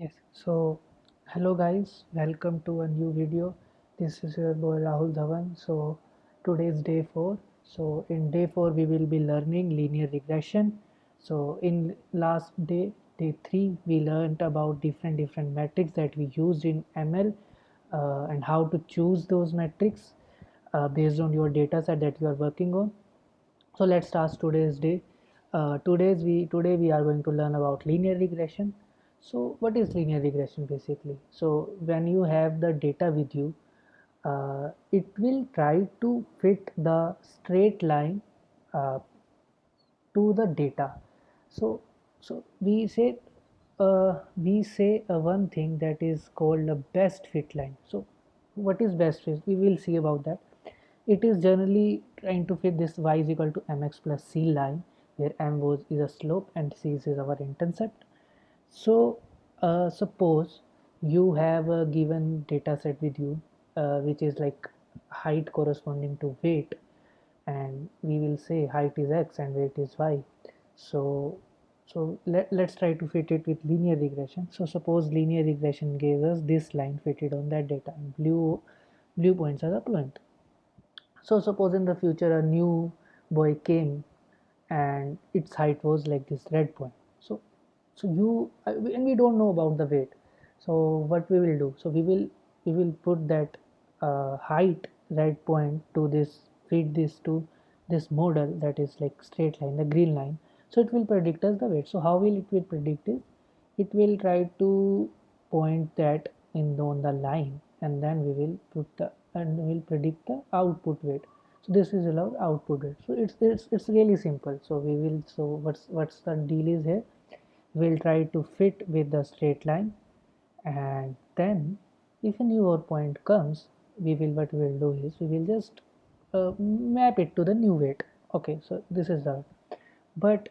Yes, so hello guys, welcome to a new video. This is your boy Rahul Dhawan. So today is day 4. So in day 4 we will be learning linear regression. So in last day 3, we learned about different metrics that we used in ML and how to choose those metrics based on your data set that you are working on. So let's start today's day. Today we are going to learn about linear regression. So what is linear regression basically? So when you have the data with you, it will try to fit the straight line uh, to the data. So we say one thing that is called a best fit line. So what is best fit? We will see about that. It is generally trying to fit this y is equal to mx plus c line, where m was is a slope and c is our intercept. So suppose you have a given data set with you, which is like height corresponding to weight, and we will say height is x and weight is y. So let's try to fit it with linear regression. So suppose linear regression gave us this line fitted on that data, and blue points are the point. So suppose in the future a new boy came and its height was like this red point. And we don't know about the weight. So what we will do? So we will put that height red point to this, feed this to this model that is like straight line, the green line. So it will predict us the weight. So how will it will predict is, it will try to point that in on the line, and then we will put the, and we will predict the output weight. So this is allowed output weight. So it's really simple. So we will, so what's the deal is here, we'll try to fit with the straight line, and then if a newer point comes, we will, what we will do is, we will just map it to the new weight. Okay, so this is the, but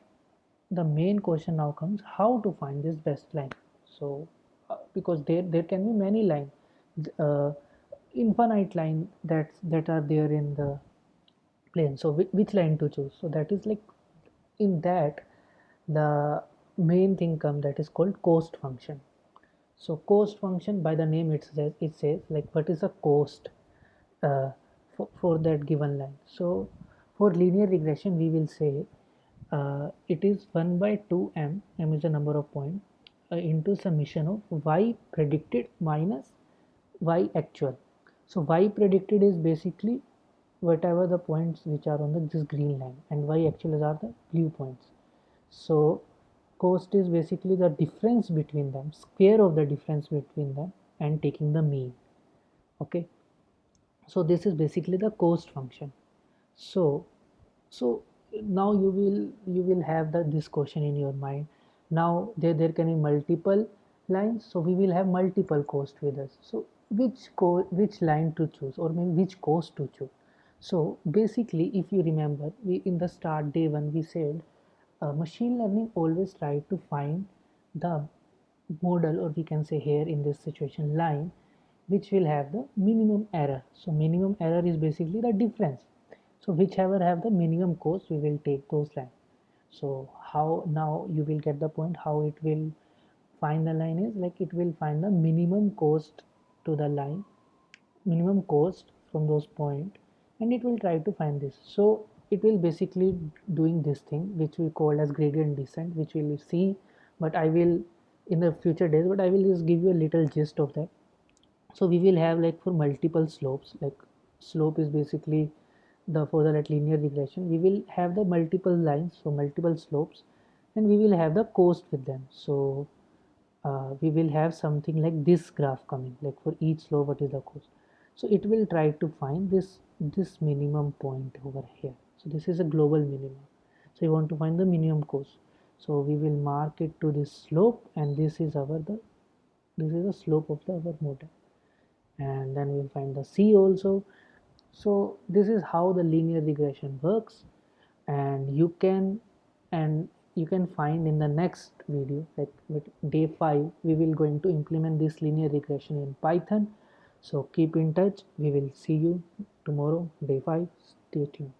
the main question now comes, how to find this best line. So because there can be many lines, uh, infinite line that are there in the plane. So which line to choose? So that is like, in that, the main thing come, that is called cost function. So cost function, by the name it says like what is the cost uh, for that given line. So for linear regression we will say it is 1 by 2 m is the number of points, into summation of y predicted minus y actual. So y predicted is basically whatever the points which are on this green line, and y actual are the blue points. So cost is basically the difference between them, square of the difference between them, and taking the mean. Okay, so this is basically the cost function. So so now you will have this question in your mind. Now there can be multiple lines, so we will have multiple cost with us. So which line to choose, or maybe which cost to choose? So basically, if you remember, we in the start day one we said machine learning always try to find the model, or we can say here in this situation line, which will have the minimum error. So minimum error is basically the difference. So whichever have the minimum cost, we will take those lines. So how, now you will get the point, how it will find the line is like, it will find the minimum cost to the line, minimum cost from those point, and it will try to find this. So it will basically doing this thing which we call as gradient descent, which we will see, but I will in the future days, but I will just give you a little gist of that. So we will have like for multiple slopes, like slope is basically the, for the like linear regression we will have the multiple lines, so multiple slopes, and we will have the cost with them. So we will have something like this graph coming, like for each slope what is the cost. So it will try to find this minimum point over here. So this is a global minimum. So you want to find the minimum cost, so we will mark it to this slope, and this is our the, this is the slope of the our model, and then we'll find the c also. So this is how the linear regression works, and you can find in the next video, like with day 5 we will going to implement this linear regression in Python. So keep in touch, we will see you tomorrow, day 5. Stay tuned.